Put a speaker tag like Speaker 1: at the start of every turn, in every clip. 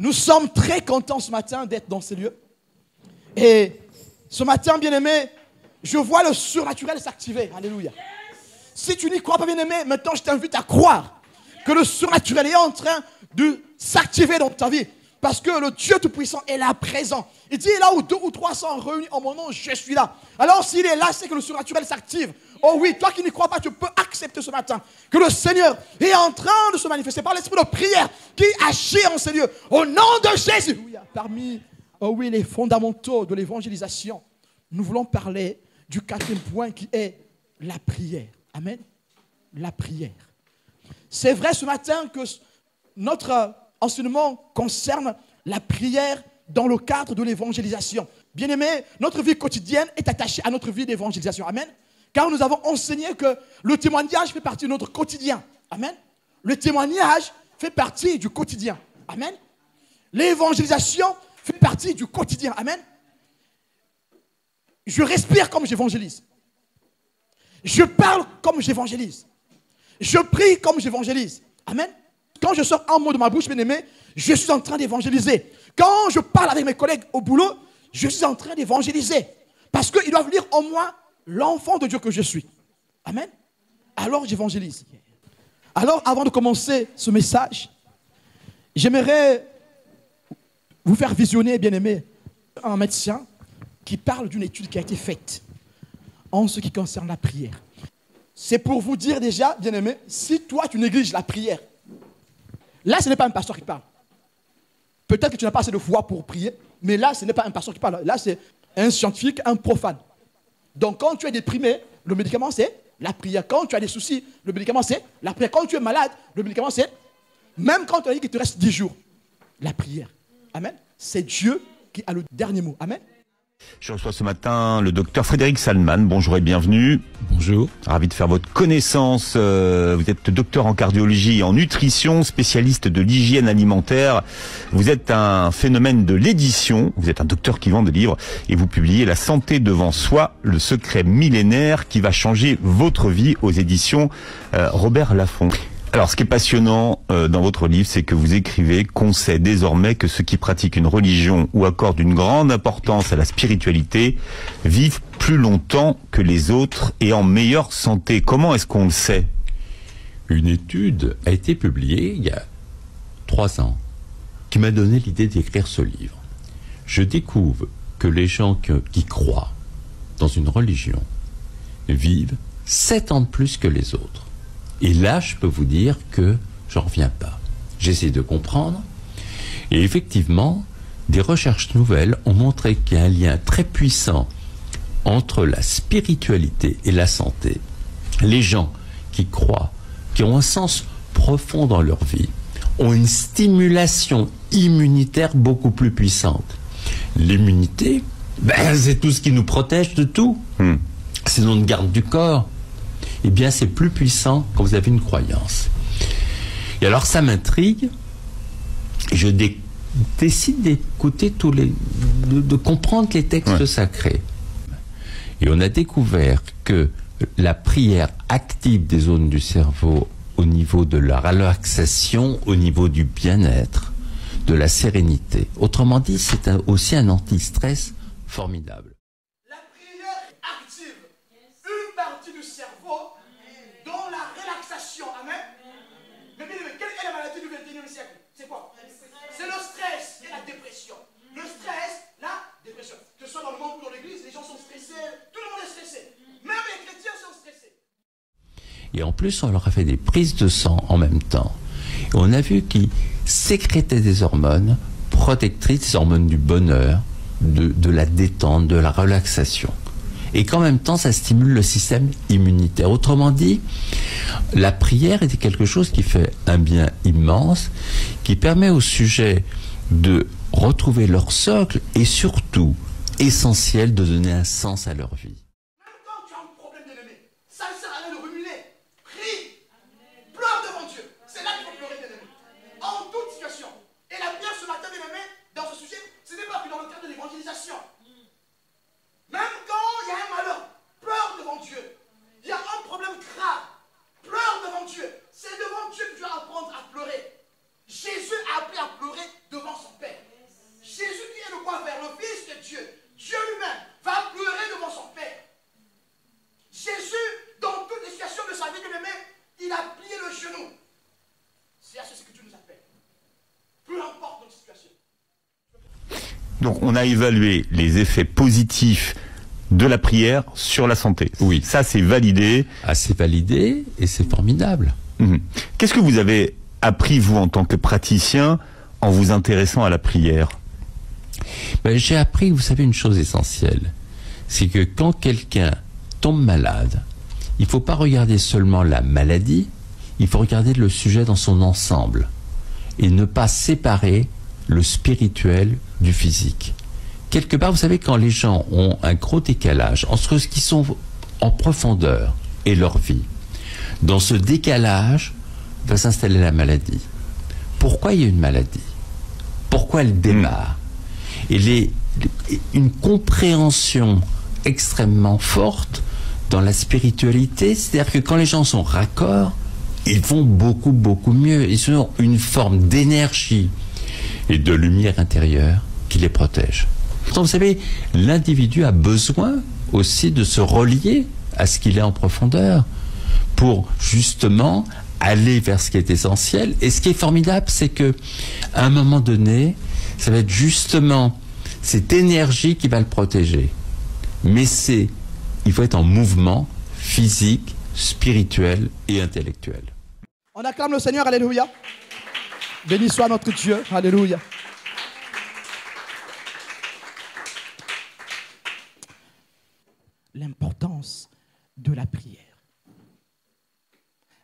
Speaker 1: Nous sommes très contents ce matin d'être dans ces lieux. Et ce matin, bien-aimé, je vois le surnaturel s'activer. Alléluia. Si tu n'y crois pas, bien-aimé, maintenant je t'invite à croire que le surnaturel est en train de s'activer dans ta vie. Parce que le Dieu Tout-Puissant est là présent. Il dit là où 2 ou 3 sont réunis en mon nom, je suis là. Alors s'il est là, c'est que le surnaturel s'active. Oh oui, toi qui n'y crois pas, tu peux accepter ce matin que le Seigneur est en train de se manifester par l'esprit de prière qui agit en ces lieux. Au nom de Jésus. Parmi les fondamentaux de l'évangélisation, nous voulons parler du 4e point qui est la prière. Amen. La prière. C'est vrai ce matin que notre enseignement concerne la prière dans le cadre de l'évangélisation. Bien-aimé, notre vie quotidienne est attachée à notre vie d'évangélisation. Amen. Car nous avons enseigné que le témoignage fait partie de notre quotidien. Amen. Le témoignage fait partie du quotidien. Amen. L'évangélisation fait partie du quotidien. Amen. Je respire comme j'évangélise. Je parle comme j'évangélise. Je prie comme j'évangélise. Amen. Quand je sors un mot de ma bouche, bien-aimé, je suis en train d'évangéliser. Quand je parle avec mes collègues au boulot, je suis en train d'évangéliser. Parce qu'ils doivent lire en moi l'enfant de Dieu que je suis. Amen. Alors j'évangélise. Alors, avant de commencer ce message, j'aimerais vous faire visionner, bien-aimé, un médecin qui parle d'une étude qui a été faite en ce qui concerne la prière. C'est pour vous dire déjà, bien-aimé, si toi tu négliges la prière, là ce n'est pas un pasteur qui parle. Peut-être que tu n'as pas assez de foi pour prier, mais là ce n'est pas un pasteur qui parle. Là c'est un scientifique, un profane. Donc quand tu es déprimé, le médicament c'est la prière. Quand tu as des soucis, le médicament c'est la prière. Quand tu es malade, le médicament c'est, même quand tu as dit qu'il te reste 10 jours, la prière. Amen. C'est Dieu qui a le dernier mot. Amen.
Speaker 2: Je reçois ce matin le docteur Frédéric Salman. Bonjour et bienvenue.
Speaker 3: Bonjour.
Speaker 2: Ravi de faire votre connaissance. Vous êtes docteur en cardiologie et en nutrition, spécialiste de l'hygiène alimentaire. Vous êtes un phénomène de l'édition. Vous êtes un docteur qui vend des livres et vous publiez La santé devant soi, le secret millénaire qui va changer votre vie aux éditions Robert Laffont. Alors, ce qui est passionnant dans votre livre, c'est que vous écrivez qu'on sait désormais que ceux qui pratiquent une religion ou accordent une grande importance à la spiritualité vivent plus longtemps que les autres et en meilleure santé. Comment est-ce qu'on le sait?
Speaker 3: Une étude a été publiée il y a 3 ans qui m'a donné l'idée d'écrire ce livre. Je découvre que les gens qui croient dans une religion vivent 7 ans de plus que les autres. Et là, je peux vous dire que j'en reviens pas. J'essaie de comprendre. Et effectivement, des recherches nouvelles ont montré qu'il y a un lien très puissant entre la spiritualité et la santé. Les gens qui croient, qui ont un sens profond dans leur vie, ont une stimulation immunitaire beaucoup plus puissante. L'immunité, c'est tout ce qui nous protège de tout. C'est notre garde du corps. Eh bien, c'est plus puissant quand vous avez une croyance. Et alors, ça m'intrigue. Je décide d'écouter de comprendre les textes sacrés. Et on a découvert que la prière active des zones du cerveau au niveau de la relaxation, au niveau du bien-être, de la sérénité. Autrement dit, c'est aussi un anti-stress formidable.
Speaker 1: La prière active une partie du cerveau dans la relaxation. Amen. Mais quelle est la maladie du 21e siècle? C'est quoi? C'est le stress et la dépression. Le stress, la dépression. Que ce soit dans le monde ou dans l'église, les gens sont stressés. Tout le monde est stressé. Même les chrétiens sont stressés.
Speaker 3: Et en plus, on leur a fait des prises de sang en même temps. Et on a vu qu'ils sécrétaient des hormones protectrices, des hormones du bonheur, de la détente, de la relaxation. Et qu'en même temps, ça stimule le système immunitaire. Autrement dit, la prière était quelque chose qui fait un bien immense, qui permet aux sujets de retrouver leur socle et surtout, essentiel, de donner un sens à leur vie.
Speaker 1: Même quand tu as un problème bien-aimé, ça ne sert à rien de ruminer. Prie. Pleure devant Dieu. C'est là qu'il faut pleurer, bien-aimé. En toute situation. Et la prière ce matin, bien-aimé, dans ce sujet, ce n'est pas que dans le cadre de l'évangélisation. Même quand il y a un malheur, pleure devant Dieu. Il y a un problème grave, pleure devant Dieu. C'est devant Dieu que tu vas apprendre à pleurer. Jésus a appris à pleurer devant son Père.
Speaker 2: Donc on a évalué les effets positifs de la prière sur la santé.
Speaker 3: Oui.
Speaker 2: Ça, c'est validé.
Speaker 3: Ah, c'est validé et c'est formidable.
Speaker 2: Qu'est-ce que vous avez appris, vous, en tant que praticien, en vous intéressant à la prière?
Speaker 3: Ben, j'ai appris, vous savez, une chose essentielle. C'est que quand quelqu'un tombe malade, il ne faut pas regarder seulement la maladie, il faut regarder le sujet dans son ensemble et ne pas séparer le spirituel du physique. Quelque part, vous savez, quand les gens ont un gros décalage entre ce qu'ils sont en profondeur et leur vie, dans ce décalage va s'installer la maladie. Pourquoi il y a une maladie? Pourquoi elle démarre? Et une compréhension extrêmement forte dans la spiritualité, c'est-à-dire que quand les gens sont raccords, ils vont beaucoup, beaucoup mieux. Ils ont une forme d'énergie et de lumière intérieure qui les protège. Pourtant, vous savez, l'individu a besoin aussi de se relier à ce qu'il est en profondeur pour justement aller vers ce qui est essentiel. Et ce qui est formidable, c'est que à un moment donné, ça va être justement cette énergie qui va le protéger. Mais il faut être en mouvement physique, spirituel et intellectuel.
Speaker 1: On acclame le Seigneur, alléluia. Béni soit notre Dieu, alléluia. L'importance de la prière.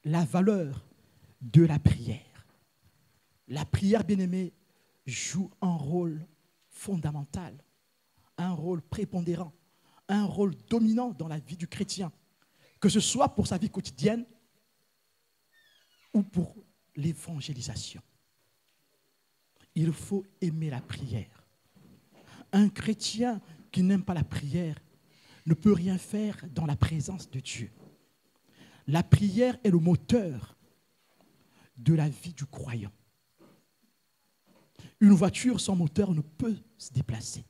Speaker 1: La valeur de la prière. La prière, bien-aimée, joue un rôle fondamental, un rôle prépondérant, un rôle dominant dans la vie du chrétien, que ce soit pour sa vie quotidienne ou pour l'évangélisation. Il faut aimer la prière. Un chrétien qui n'aime pas la prière ne peut rien faire dans la présence de Dieu. La prière est le moteur de la vie du croyant. Une voiture sans moteur ne peut se déplacer.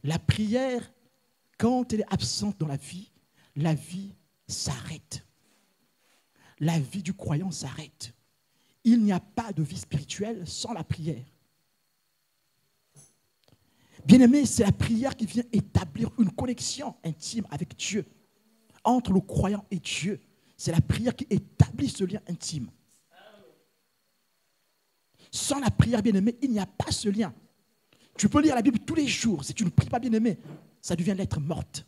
Speaker 1: La prière, quand elle est absente dans la vie s'arrête. La vie du croyant s'arrête. Il n'y a pas de vie spirituelle sans la prière. Bien-aimé, c'est la prière qui vient établir une connexion intime avec Dieu, entre le croyant et Dieu. C'est la prière qui établit ce lien intime. Sans la prière, bien-aimé, il n'y a pas ce lien. Tu peux lire la Bible tous les jours. Si tu ne pries pas, bien-aimé, ça devient lettre morte.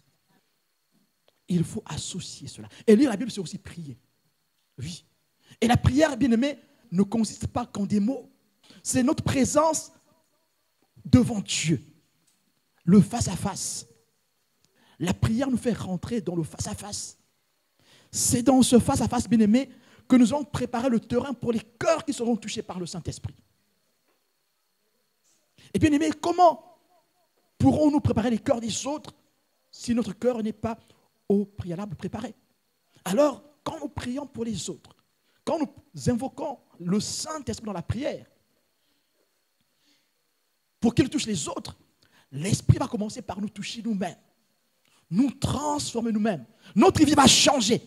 Speaker 1: Il faut associer cela. Et lire la Bible, c'est aussi prier. Oui. Et la prière, bien-aimé, ne consiste pas qu'en des mots. C'est notre présence devant Dieu. Le face-à-face. La prière nous fait rentrer dans le face-à-face. C'est dans ce face-à-face, bien-aimé, que nous allons préparer le terrain pour les cœurs qui seront touchés par le Saint-Esprit. Et bien aimé, comment pourrons-nous préparer les cœurs des autres si notre cœur n'est pas au préalable préparé? Alors, quand nous prions pour les autres, quand nous invoquons le Saint-Esprit dans la prière, pour qu'il touche les autres, l'Esprit va commencer par nous toucher nous-mêmes, nous transformer nous-mêmes. Notre vie va changer.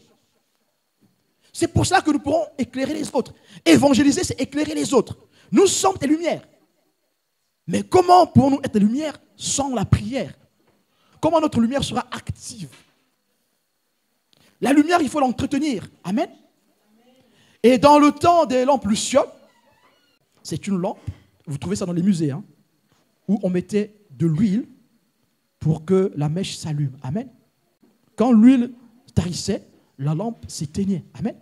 Speaker 1: C'est pour ça que nous pourrons éclairer les autres. Évangéliser, c'est éclairer les autres. Nous sommes des lumières. Mais comment pourrons-nous être des lumières sans la prière? Comment notre lumière sera active? La lumière, il faut l'entretenir. Amen. Et dans le temps des lampes Lucium, c'est une lampe, vous trouvez ça dans les musées, hein, où on mettait de l'huile pour que la mèche s'allume. Amen. Quand l'huile tarissait, la lampe s'éteignait. Amen.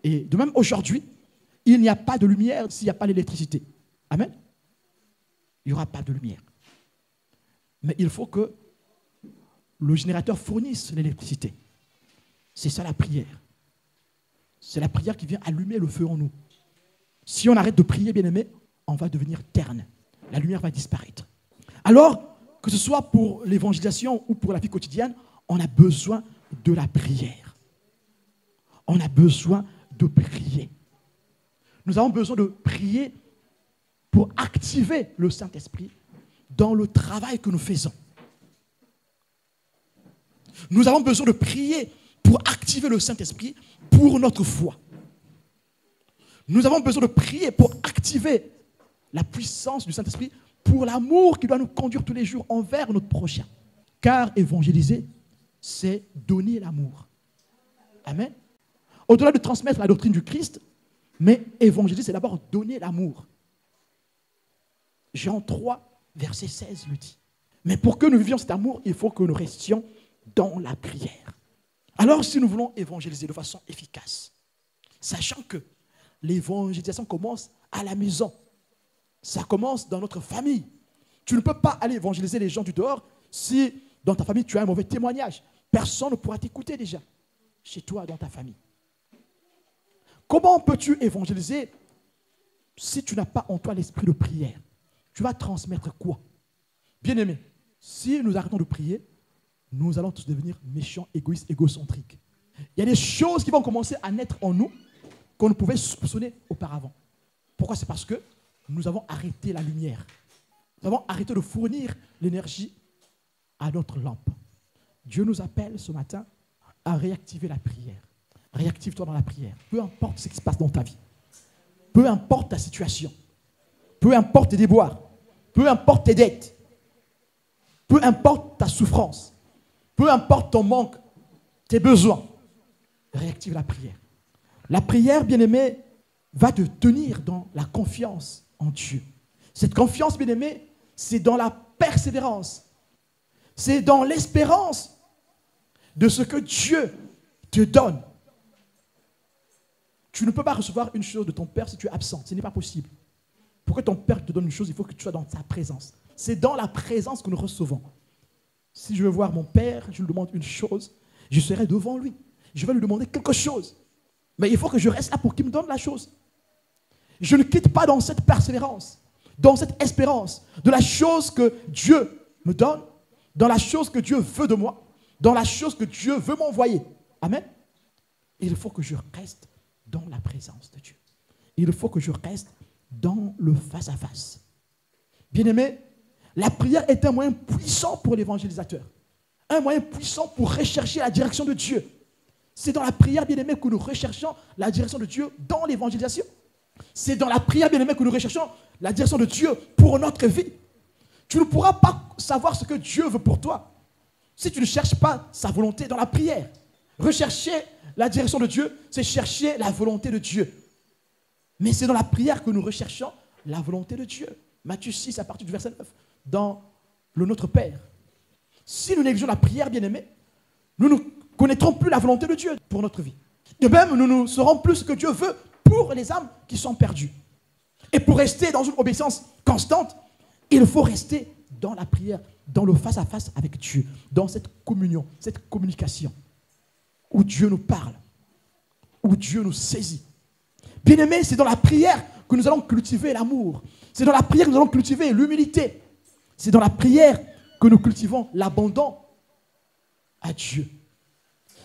Speaker 1: Et de même aujourd'hui, il n'y a pas de lumière s'il n'y a pas l'électricité. Amen. Il n'y aura pas de lumière. Mais il faut que le générateur fournisse l'électricité. C'est ça la prière. C'est la prière qui vient allumer le feu en nous. Si on arrête de prier, bien-aimé, on va devenir terne. La lumière va disparaître. Alors, que ce soit pour l'évangélisation ou pour la vie quotidienne, on a besoin de la prière. On a besoin de prier. Nous avons besoin de prier pour activer le Saint-Esprit dans le travail que nous faisons. Nous avons besoin de prier pour activer le Saint-Esprit pour notre foi. Nous avons besoin de prier pour activer la puissance du Saint-Esprit pour l'amour qui doit nous conduire tous les jours envers notre prochain. Car évangéliser, c'est donner l'amour. Amen. Au-delà de transmettre la doctrine du Christ, mais évangéliser, c'est d'abord donner l'amour. Jean 3, verset 16 le dit. Mais pour que nous vivions cet amour, il faut que nous restions dans la prière. Alors, si nous voulons évangéliser de façon efficace, sachant que l'évangélisation commence à la maison, ça commence dans notre famille. Tu ne peux pas aller évangéliser les gens du dehors si dans ta famille tu as un mauvais témoignage. Personne ne pourra t'écouter déjà, chez toi, dans ta famille. Comment peux-tu évangéliser si tu n'as pas en toi l'esprit de prière? Tu vas transmettre quoi? Bien-aimés, si nous arrêtons de prier, nous allons tous devenir méchants, égoïstes, égocentriques. Il y a des choses qui vont commencer à naître en nous qu'on ne pouvait soupçonner auparavant. Pourquoi? C'est parce que nous avons arrêté la lumière. Nous avons arrêté de fournir l'énergie à notre lampe. Dieu nous appelle ce matin à réactiver la prière. Réactive-toi dans la prière. Peu importe ce qui se passe dans ta vie. Peu importe ta situation. Peu importe tes déboires. Peu importe tes dettes. Peu importe ta souffrance. Peu importe ton manque, tes besoins. Réactive la prière. La prière, bien-aimé, va te tenir dans la confiance en Dieu. Cette confiance, bien-aimé, c'est dans la persévérance. C'est dans l'espérance de ce que Dieu te donne. Tu ne peux pas recevoir une chose de ton Père si tu es absent. Ce n'est pas possible. Pour que ton Père te donne une chose, il faut que tu sois dans sa présence. C'est dans la présence que nous recevons. Si je veux voir mon Père, je lui demande une chose, je serai devant lui. Je vais lui demander quelque chose. Mais il faut que je reste là pour qu'il me donne la chose. Je ne quitte pas dans cette persévérance, dans cette espérance de la chose que Dieu me donne, dans la chose que Dieu veut de moi, dans la chose que Dieu veut m'envoyer. Amen. Il faut que je reste dans la présence de Dieu. Il faut que je reste dans le face-à-face. Bien-aimé, la prière est un moyen puissant pour l'évangélisateur. Un moyen puissant pour rechercher la direction de Dieu. C'est dans la prière, bien-aimé, que nous recherchons la direction de Dieu dans l'évangélisation. C'est dans la prière, bien-aimé, que nous recherchons la direction de Dieu pour notre vie. Tu ne pourras pas savoir ce que Dieu veut pour toi si tu ne cherches pas sa volonté dans la prière. Rechercher la direction de Dieu, c'est chercher la volonté de Dieu. Mais c'est dans la prière que nous recherchons la volonté de Dieu. Matthieu 6, à partir du verset 9, dans le Notre Père. Si nous négligeons la prière, bien-aimés, nous ne connaîtrons plus la volonté de Dieu pour notre vie. De même, nous ne saurons plus ce que Dieu veut pour les âmes qui sont perdues. Et pour rester dans une obéissance constante, il faut rester dans la prière, dans le face-à-face avec Dieu, dans cette communion, cette communication, où Dieu nous parle, où Dieu nous saisit. Bien-aimés, c'est dans la prière que nous allons cultiver l'amour. C'est dans la prière que nous allons cultiver l'humilité. C'est dans la prière que nous cultivons l'abandon à Dieu.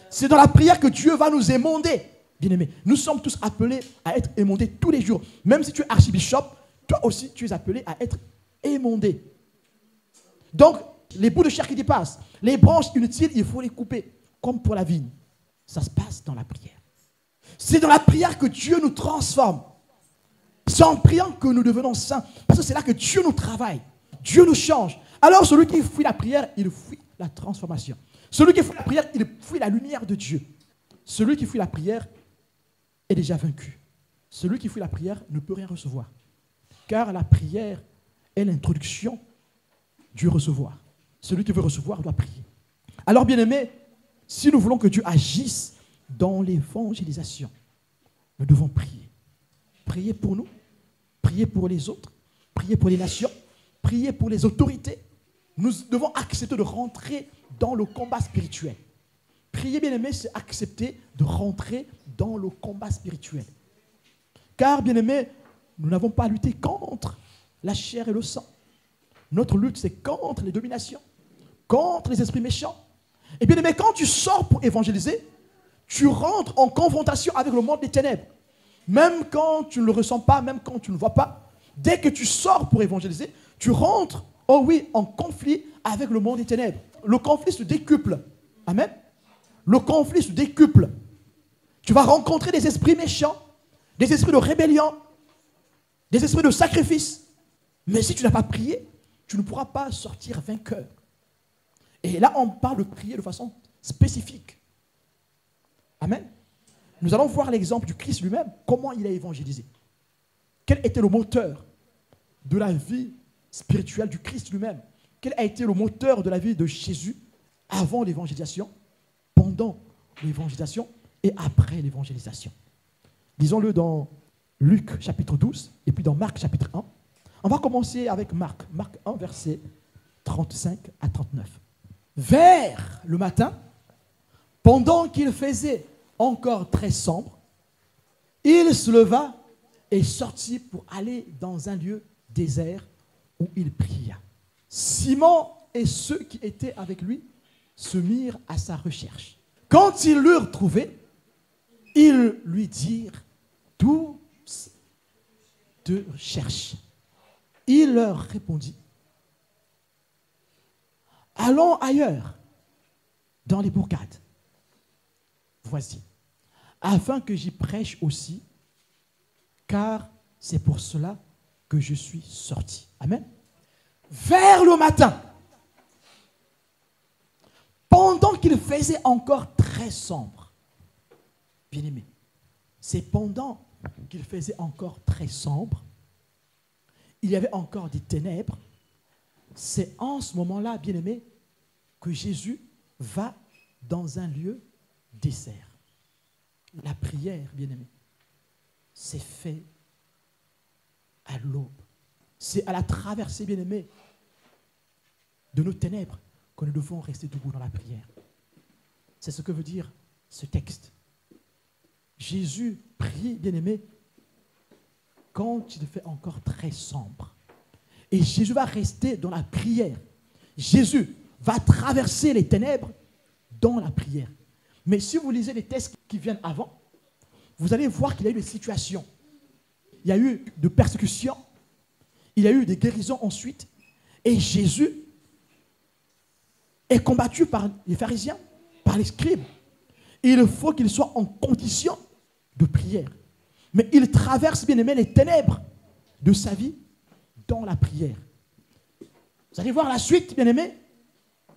Speaker 1: C'est dans la prière que Dieu va nous émonder. Bien-aimés, nous sommes tous appelés à être émondés tous les jours. Même si tu es archibishop, toi aussi tu es appelé à être émondé. Donc, les bouts de chair qui dépassent, les branches inutiles, il faut les couper, comme pour la vigne. Ça se passe dans la prière. C'est dans la prière que Dieu nous transforme. C'est en priant que nous devenons saints. Parce que c'est là que Dieu nous travaille. Dieu nous change. Alors celui qui fuit la prière, il fuit la transformation. Celui qui fuit la prière, il fuit la lumière de Dieu. Celui qui fuit la prière est déjà vaincu. Celui qui fuit la prière ne peut rien recevoir. Car la prière est l'introduction du recevoir. Celui qui veut recevoir doit prier. Alors bien-aimés, si nous voulons que Dieu agisse dans l'évangélisation, nous devons prier. Prier pour nous, prier pour les autres, prier pour les nations, prier pour les autorités. Nous devons accepter de rentrer dans le combat spirituel. Prier, bien-aimé, c'est accepter de rentrer dans le combat spirituel. Car, bien-aimé, nous n'avons pas à lutter contre la chair et le sang. Notre lutte, c'est contre les dominations, contre les esprits méchants. Et bien-aimé, quand tu sors pour évangéliser, tu rentres en confrontation avec le monde des ténèbres. Même quand tu ne le ressens pas, même quand tu ne le vois pas, dès que tu sors pour évangéliser, tu rentres, oh oui, en conflit avec le monde des ténèbres. Le conflit se décuple. Amen. Le conflit se décuple. Tu vas rencontrer des esprits méchants, des esprits de rébellion, des esprits de sacrifice. Mais si tu n'as pas prié, tu ne pourras pas sortir vainqueur. Et là, on parle de prier de façon spécifique. Amen. Nous allons voir l'exemple du Christ lui-même, comment il a évangélisé. Quel était le moteur de la vie spirituelle du Christ lui-même? Quel a été le moteur de la vie de Jésus avant l'évangélisation, pendant l'évangélisation et après l'évangélisation? Lisons-le dans Luc chapitre 12 et puis dans Marc chapitre 1. On va commencer avec Marc. Marc 1, versets 35 à 39. Vers le matin, pendant qu'il faisait encore très sombre, il se leva et sortit pour aller dans un lieu désert où il pria. Simon et ceux qui étaient avec lui se mirent à sa recherche. Quand ils l'eurent trouvé, ils lui dirent: d'où te cherches? Il leur répondit: allons ailleurs, dans les bourgades. Voici, afin que j'y prêche aussi, car c'est pour cela que je suis sorti. Amen. Vers le matin, pendant qu'il faisait encore très sombre, bien-aimé, c'est pendant qu'il faisait encore très sombre, il y avait encore des ténèbres, c'est en ce moment-là, bien-aimé, que Jésus va dans un lieu désert. La prière, bien-aimé, c'est fait à l'aube. C'est à la traversée, bien-aimé, de nos ténèbres que nous devons rester debout dans la prière. C'est ce que veut dire ce texte. Jésus prie, bien-aimé, quand il fait encore très sombre. Et Jésus va rester dans la prière. Jésus va traverser les ténèbres dans la prière. Mais si vous lisez les textes qui viennent avant, vous allez voir qu'il y a eu des situations. Il y a eu de persécutions. Il y a eu des guérisons ensuite. Et Jésus est combattu par les pharisiens, par les scribes. Il faut qu'il soit en condition de prière. Mais il traverse, bien aimé, les ténèbres de sa vie dans la prière. Vous allez voir la suite, bien aimé.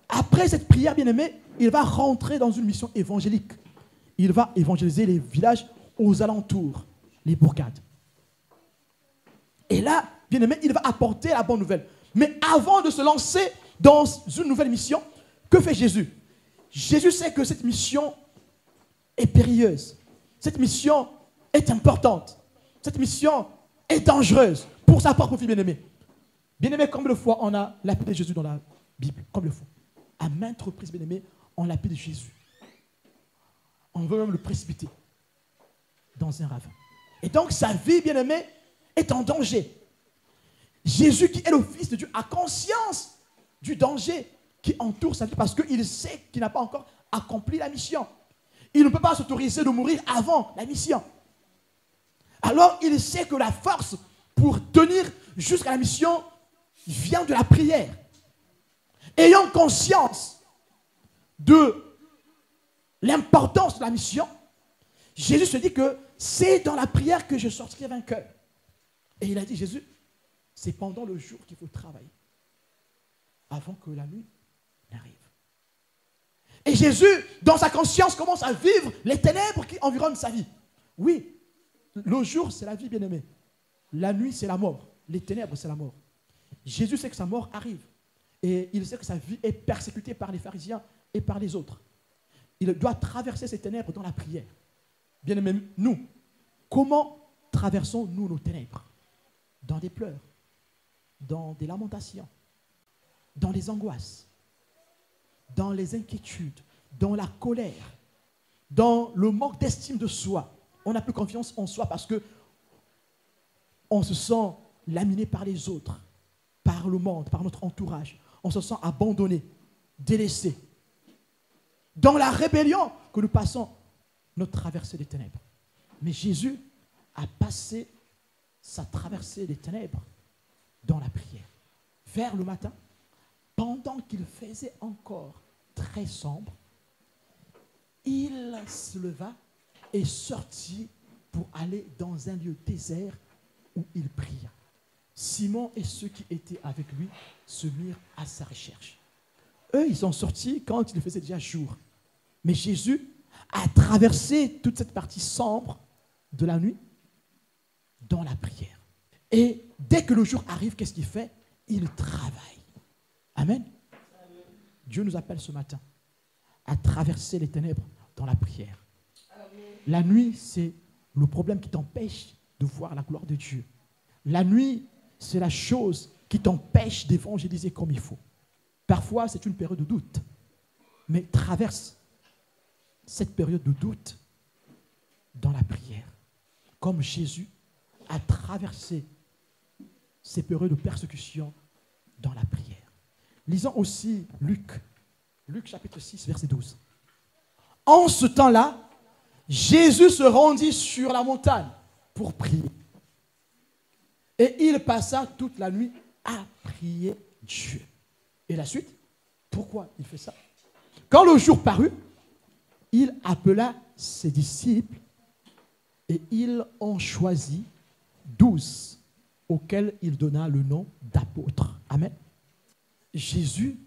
Speaker 1: Après cette prière, bien aimé, il va rentrer dans une mission évangélique. Il va évangéliser les villages aux alentours, les bourgades. Et là, bien aimé, il va apporter la bonne nouvelle. Mais avant de se lancer dans une nouvelle mission, que fait Jésus? Jésus sait que cette mission est périlleuse. Cette mission est importante. Cette mission est dangereuse pour sa propre vie, bien-aimé. Bien-aimé, combien de fois on a lapidé Jésus dans la Bible? Combien de fois? À maintes reprises, bien-aimé, on lapide Jésus. On veut même le précipiter dans un ravin. Et donc, sa vie, bien-aimé, est en danger. Jésus, qui est le Fils de Dieu, a conscience du danger qui entoure sa vie parce qu'il sait qu'il n'a pas encore accompli la mission. Il ne peut pas s'autoriser de mourir avant la mission. Alors, il sait que la force pour tenir jusqu'à la mission vient de la prière. Ayant conscience de l'importance de la mission, Jésus se dit que c'est dans la prière que je sortirai vainqueur. Et il a dit, Jésus, c'est pendant le jour qu'il faut travailler, avant que la nuit n'arrive. Et Jésus, dans sa conscience, commence à vivre les ténèbres qui environnent sa vie. Oui, le jour, c'est la vie, bien-aimée. La nuit, c'est la mort. Les ténèbres, c'est la mort. Jésus sait que sa mort arrive. Et il sait que sa vie est persécutée par les pharisiens et par les autres. Il doit traverser ces ténèbres dans la prière. Bien-aimés, nous, comment traversons-nous nos ténèbres? Dans des pleurs, dans des lamentations, dans les angoisses, dans les inquiétudes, dans la colère, dans le manque d'estime de soi. On n'a plus confiance en soi parce que on se sent laminé par les autres, par le monde, par notre entourage. On se sent abandonné, délaissé. Dans la rébellion que nous passons notre traversée des ténèbres. Mais Jésus a passé sa traversée des ténèbres dans la prière. Vers le matin, pendant qu'il faisait encore très sombre, il se leva et sortit pour aller dans un lieu désert où il pria. Simon et ceux qui étaient avec lui se mirent à sa recherche. Eux, ils sont sortis quand il faisait déjà jour. Mais Jésus a traversé toute cette partie sombre de la nuit dans la prière. Et dès que le jour arrive, qu'est-ce qu'il fait? Il travaille. Amen. Dieu nous appelle ce matin à traverser les ténèbres dans la prière. La nuit, c'est le problème qui t'empêche de voir la gloire de Dieu. La nuit, c'est la chose qui t'empêche d'évangéliser comme il faut. Parfois, c'est une période de doute. Mais traverse cette période de doute dans la prière. Comme Jésus a traversé ces périodes de persécution dans la prière. Lisons aussi Luc. Luc chapitre 6, verset 12. En ce temps-là, Jésus se rendit sur la montagne pour prier. Et il passa toute la nuit à prier Dieu. Et la suite, pourquoi il fait ça? Quand le jour parut, il appela ses disciples et il en choisit 12 auxquels il donna le nom d'apôtres. Amen. Jésus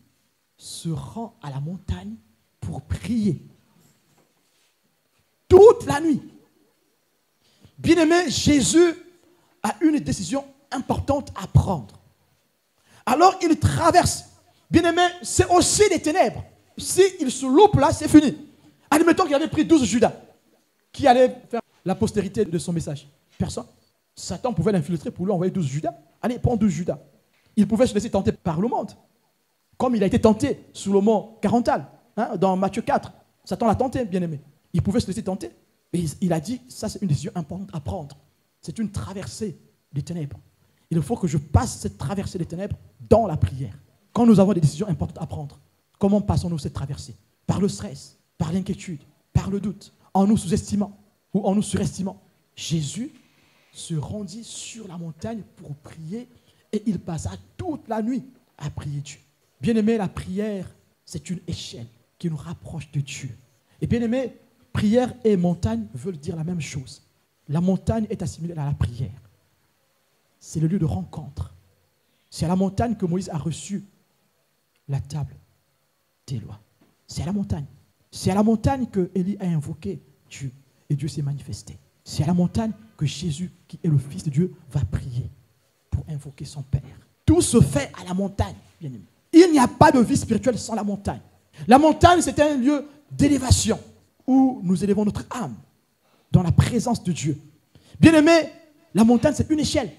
Speaker 1: se rend à la montagne pour prier toute la nuit. Bien-aimé, Jésus a une décision importante à prendre. Alors il traverse. Bien-aimé, c'est aussi des ténèbres. S'il se loupe là, c'est fini. Admettons qu'il avait pris 12 Judas. Qui allait faire la postérité de son message? Personne. Satan pouvait l'infiltrer pour lui envoyer 12 Judas. Allez, prends 12 Judas. Il pouvait se laisser tenter par le monde. Comme il a été tenté sous le mont Carental, dans Matthieu 4. Satan l'a tenté, bien-aimé. Il pouvait se laisser tenter. Mais il a dit, ça c'est une décision importante à prendre. C'est une traversée des ténèbres. Il faut que je passe cette traversée des ténèbres dans la prière. Quand nous avons des décisions importantes à prendre, comment passons-nous cette traversée? Par le stress, par l'inquiétude, par le doute, en nous sous-estimant ou en nous surestimant. Jésus se rendit sur la montagne pour prier et il passa toute la nuit à prier Dieu. Bien-aimé, la prière, c'est une échelle qui nous rapproche de Dieu. Et bien-aimé, prière et montagne veulent dire la même chose. La montagne est assimilée à la prière. C'est le lieu de rencontre. C'est à la montagne que Moïse a reçu la table des lois. C'est à la montagne. C'est à la montagne que Élie a invoqué Dieu et Dieu s'est manifesté. C'est à la montagne que Jésus, qui est le Fils de Dieu, va prier pour invoquer son Père. Tout se fait à la montagne, bien-aimé. Il n'y a pas de vie spirituelle sans la montagne. La montagne, c'est un lieu d'élévation où nous élevons notre âme dans la présence de Dieu. Bien-aimé, la montagne, c'est une échelle.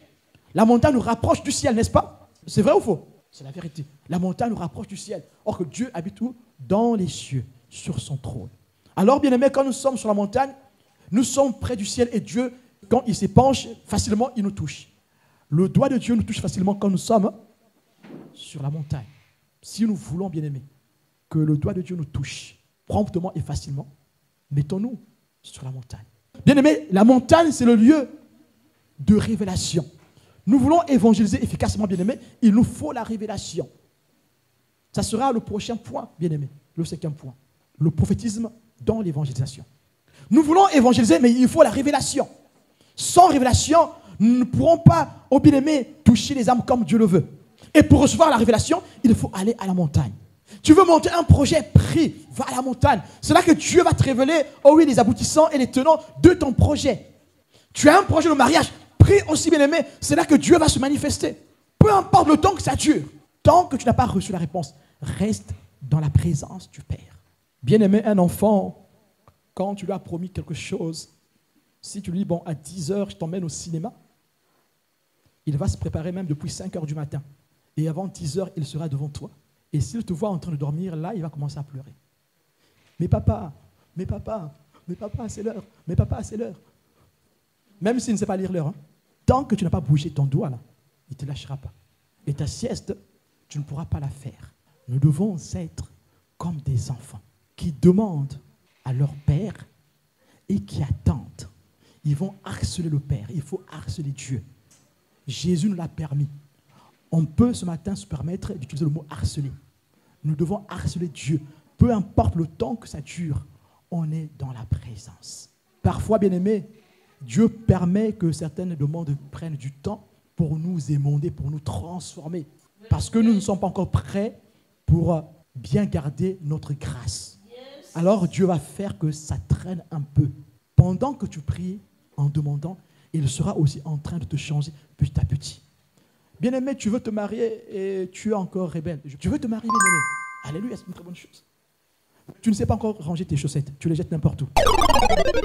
Speaker 1: La montagne nous rapproche du ciel, n'est-ce pas? C'est vrai ou faux? C'est la vérité. La montagne nous rapproche du ciel. Or que Dieu habite où? Dans les cieux, sur son trône. Alors, bien-aimé, quand nous sommes sur la montagne, nous sommes près du ciel et Dieu, quand il s'épanche, facilement, il nous touche. Le doigt de Dieu nous touche facilement quand nous sommes sur la montagne. Si nous voulons, bien-aimé, que le doigt de Dieu nous touche promptement et facilement, mettons-nous sur la montagne. Bien-aimé, la montagne, c'est le lieu de révélation. Nous voulons évangéliser efficacement, bien-aimé, il nous faut la révélation. Ça sera le prochain point, bien-aimé, le 5e point. Le prophétisme dans l'évangélisation. Nous voulons évangéliser, mais il faut la révélation. Sans révélation, nous ne pourrons pas, oh bien-aimé, toucher les âmes comme Dieu le veut. Et pour recevoir la révélation, il faut aller à la montagne. Tu veux monter un projet, prie, va à la montagne. C'est là que Dieu va te révéler, oh oui, les aboutissants et les tenants de ton projet. Tu as un projet de mariage, prie aussi, bien-aimé. C'est là que Dieu va se manifester. Peu importe le temps que ça dure. Tant que tu n'as pas reçu la réponse, reste dans la présence du Père. Bien-aimé, un enfant, quand tu lui as promis quelque chose, si tu lui dis, bon, à 10h, je t'emmène au cinéma, il va se préparer même depuis 5h du matin. Et avant 10h, il sera devant toi. Et s'il te voit en train de dormir, là, il va commencer à pleurer. Mais papa, c'est l'heure. Mais papa, c'est l'heure. Même s'il ne sait pas lire l'heure. Tant que tu n'as pas bougé ton doigt, là, il ne te lâchera pas. Et ta sieste, tu ne pourras pas la faire. Nous devons être comme des enfants qui demandent à leur père et qui attendent. Ils vont harceler le Père. Il faut harceler Dieu. Jésus nous l'a permis. On peut ce matin se permettre d'utiliser le mot harceler. Nous devons harceler Dieu. Peu importe le temps que ça dure, on est dans la présence. Parfois, bien-aimé, Dieu permet que certaines demandes prennent du temps pour nous émonder, pour nous transformer. Parce que nous ne sommes pas encore prêts pour bien garder notre grâce. Alors Dieu va faire que ça traîne un peu. Pendant que tu pries en demandant, il sera aussi en train de te changer petit à petit. Bien-aimé, tu veux te marier et tu es encore rebelle. Tu veux te marier, bien-aimé. Alléluia, c'est une très bonne chose. Tu ne sais pas encore ranger tes chaussettes. Tu les jettes n'importe où.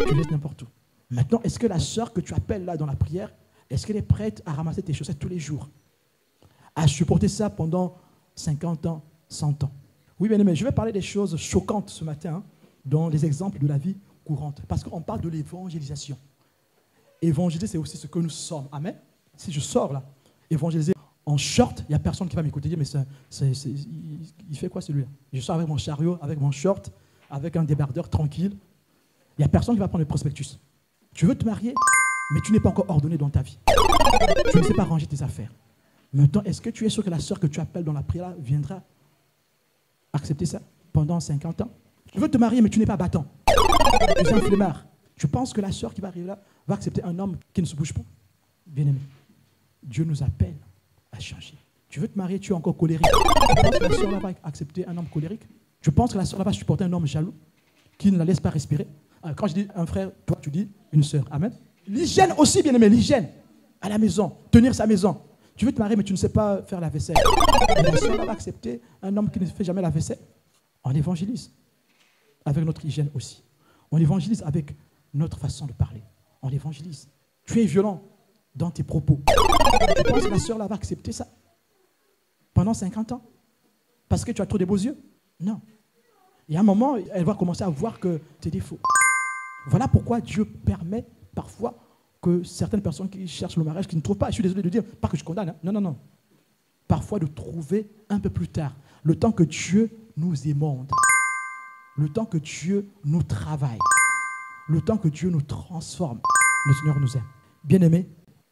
Speaker 1: Tu les jettes n'importe où. Maintenant, est-ce que la sœur que tu appelles là dans la prière, est-ce qu'elle est prête à ramasser tes chaussettes tous les jours? À supporter ça pendant 50 ans, 100 ans? Oui, bien-aimé, je vais parler des choses choquantes ce matin, hein, dans les exemples de la vie courante. Parce qu'on parle de l'évangélisation. Évangéliser, c'est aussi ce que nous sommes. Amen. Si je sors là, évangéliser en short, il n'y a personne qui va m'écouter dire, mais il fait quoi celui-là? Je sors avec mon chariot, avec mon short, avec un débardeur tranquille. Il n'y a personne qui va prendre le prospectus. Tu veux te marier, mais tu n'es pas encore ordonné dans ta vie. Tu ne sais pas ranger tes affaires. Maintenant, est-ce que tu es sûr que la sœur que tu appelles dans la prière là, viendra accepter ça pendant 50 ans? Tu veux te marier, mais tu n'es pas battant. Tu es un flemmard. Tu penses que la sœur qui va arriver là va accepter un homme qui ne se bouge pas? Bien-aimé, Dieu nous appelle à changer. Tu veux te marier, tu es encore colérique. Tu penses que la sœur là va accepter un homme colérique? Tu penses que la sœur là va supporter un homme jaloux qui ne la laisse pas respirer? Quand je dis un frère, toi tu dis une sœur. Amen. L'hygiène aussi, bien-aimé, l'hygiène à la maison, tenir sa maison. Tu veux te marier, mais tu ne sais pas faire la vaisselle. Et la sœur là va accepter un homme qui ne fait jamais la vaisselle? On évangélise avec notre hygiène aussi. On évangélise avec notre façon de parler. On évangélise. Tu es violent dans tes propos. Tu penses que la sœur là va accepter ça pendant 50 ans? Parce que tu as trop des beaux yeux? Non. Il y a un moment, elle va commencer à voir que tes défauts. Voilà pourquoi Dieu permet parfois que certaines personnes qui cherchent le mariage, qui ne trouvent pas, je suis désolé de dire, pas que je condamne, hein. Non, non, non. Parfois de trouver un peu plus tard, le temps que Dieu nous émonde, le temps que Dieu nous travaille, le temps que Dieu nous transforme, le Seigneur nous aime. Bien-aimé,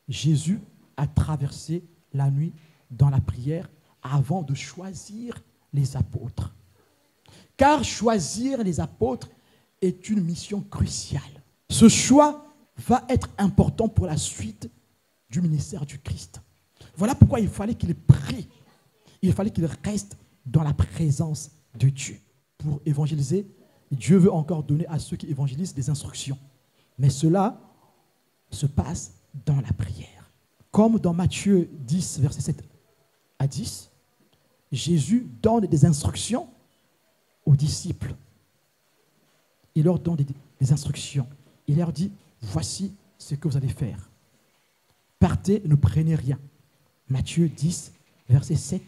Speaker 1: Jésus a traversé la nuit dans la prière avant de choisir les apôtres. Car choisir les apôtres est une mission cruciale. Ce choix va être important pour la suite du ministère du Christ. Voilà pourquoi il fallait qu'il prie. Il fallait qu'il reste dans la présence de Dieu. Pour évangéliser, Dieu veut encore donner à ceux qui évangélisent des instructions. Mais cela se passe dans la prière. Comme dans Matthieu 10, versets 7 à 10, Jésus donne des instructions aux disciples. Il leur donne des instructions. Il leur dit, voici ce que vous allez faire. Partez, ne prenez rien. Matthieu 10, versets 7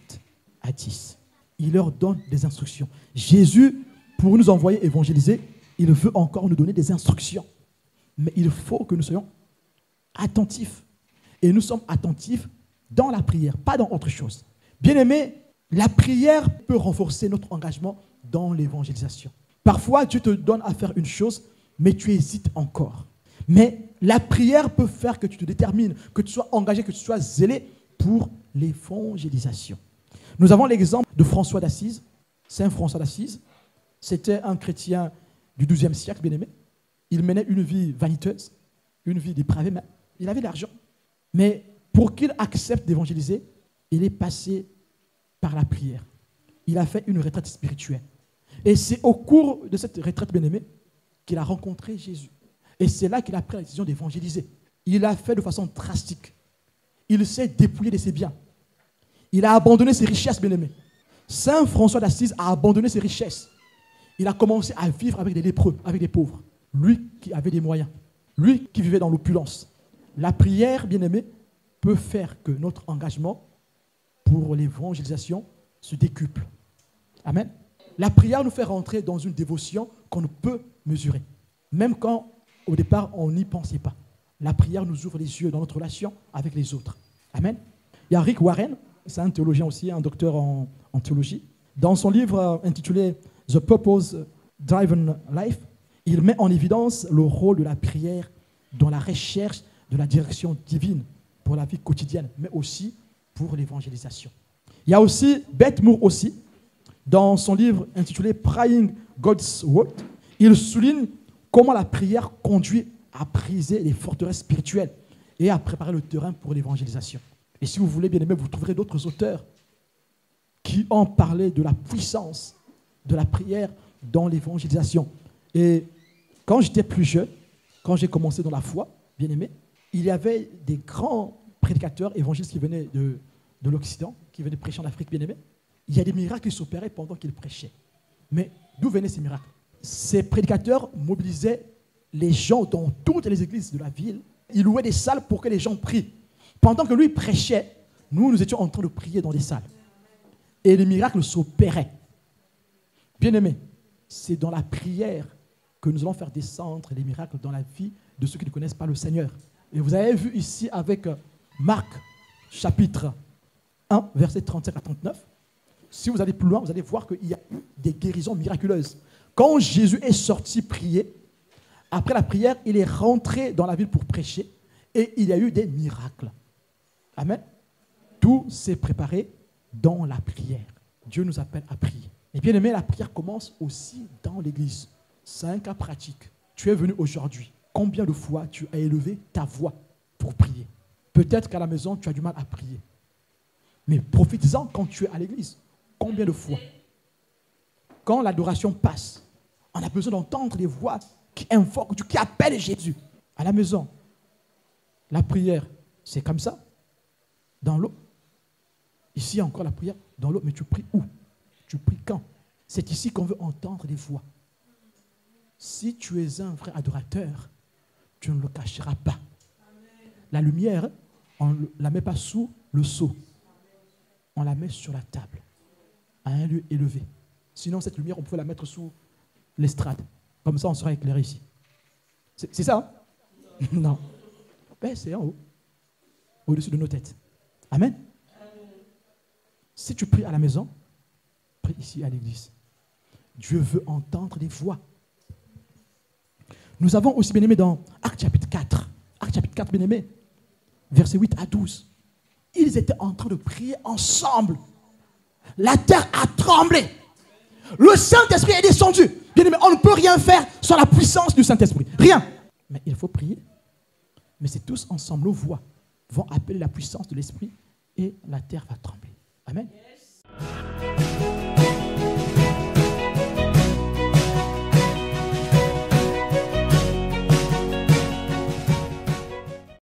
Speaker 1: à 10. Il leur donne des instructions. Jésus, pour nous envoyer évangéliser, il veut encore nous donner des instructions. Mais il faut que nous soyons attentifs. Et nous sommes attentifs dans la prière, pas dans autre chose. Bien-aimé, la prière peut renforcer notre engagement dans l'évangélisation. Parfois, Dieu te donne à faire une chose, mais tu hésites encore. Mais la prière peut faire que tu te détermines, que tu sois engagé, que tu sois zélé pour l'évangélisation. Nous avons l'exemple de François d'Assise, Saint François d'Assise. C'était un chrétien du XIIe siècle, bien-aimé. Il menait une vie vaniteuse, une vie dépravée, mais il avait de l'argent. Mais pour qu'il accepte d'évangéliser, il est passé par la prière. Il a fait une retraite spirituelle. Et c'est au cours de cette retraite, bien-aimée, qu'il a rencontré Jésus. Et c'est là qu'il a pris la décision d'évangéliser. Il l'a fait de façon drastique. Il s'est dépouillé de ses biens. Il a abandonné ses richesses, bien-aimés. Saint François d'Assise a abandonné ses richesses. Il a commencé à vivre avec des lépreux, avec des pauvres. Lui qui avait des moyens. Lui qui vivait dans l'opulence. La prière, bien-aimée, peut faire que notre engagement pour l'évangélisation se décuple. Amen. La prière nous fait rentrer dans une dévotion qu'on ne peut mesurer. Même quand, au départ, on n'y pensait pas. La prière nous ouvre les yeux dans notre relation avec les autres. Amen. Il y a Rick Warren, c'est un théologien aussi, un docteur en théologie. Dans son livre intitulé « The Purpose Driven Life », il met en évidence le rôle de la prière dans la recherche de la direction divine pour la vie quotidienne, mais aussi pour l'évangélisation. Il y a aussi Beth Moore aussi, dans son livre intitulé « Praying God's Word », il souligne comment la prière conduit à briser les forteresses spirituelles et à préparer le terrain pour l'évangélisation. Et si vous voulez, bien aimé, vous trouverez d'autres auteurs qui ont parlé de la puissance de la prière dans l'évangélisation. Et quand j'étais plus jeune, quand j'ai commencé dans la foi, bien aimé, il y avait des grands prédicateurs évangélistes qui venaient de l'Occident, qui venaient prêcher en Afrique, bien aimé. Il y a des miracles qui s'opéraient pendant qu'ils prêchaient. Mais d'où venaient ces miracles? Ces prédicateurs mobilisaient les gens dans toutes les églises de la ville. Ils louaient des salles pour que les gens prient. Pendant que lui prêchait, nous étions en train de prier dans des salles. Et les miracles s'opéraient. Bien-aimés, c'est dans la prière que nous allons faire descendre les miracles dans la vie de ceux qui ne connaissent pas le Seigneur. Et vous avez vu ici avec Marc, chapitre 1, versets 35 à 39. Si vous allez plus loin, vous allez voir qu'il y a eu des guérisons miraculeuses. Quand Jésus est sorti prier, après la prière, il est rentré dans la ville pour prêcher et il y a eu des miracles. Amen. Tout s'est préparé dans la prière. Dieu nous appelle à prier. Et bien aimé, la prière commence aussi dans l'église. C'est un cas pratique. Tu es venu aujourd'hui. Combien de fois tu as élevé ta voix pour prier? Peut-être qu'à la maison, tu as du mal à prier. Mais profites-en quand tu es à l'église. Combien de fois? Quand l'adoration passe, on a besoin d'entendre les voix qui invoquent, qui appellent Jésus. À la maison, la prière, c'est comme ça, dans l'eau. Ici, encore la prière, dans l'eau, mais tu pries où? Tu pries quand? C'est ici qu'on veut entendre les voix. Si tu es un vrai adorateur, tu ne le cacheras pas. La lumière, on ne la met pas sous le seau. On la met sur la table, à un lieu élevé. Sinon, cette lumière, on peut la mettre sous l'estrade. Comme ça, on sera éclairé ici. C'est ça, hein? Non. Ben, c'est en haut, au-dessus de nos têtes. Amen. Si tu pries à la maison, prie ici à l'église. Dieu veut entendre les voix. Nous avons aussi, bien aimé, dans Actes chapitre 4. Actes chapitre 4, bien aimé, versets 8 à 12. Ils étaient en train de prier ensemble. La terre a tremblé. Le Saint-Esprit est descendu. Bien aimé, on ne peut rien faire sans la puissance du Saint-Esprit. Rien. Mais il faut prier. Mais c'est tous ensemble, nos voix vont appeler la puissance de l'Esprit et la terre va trembler. Amen. Yes.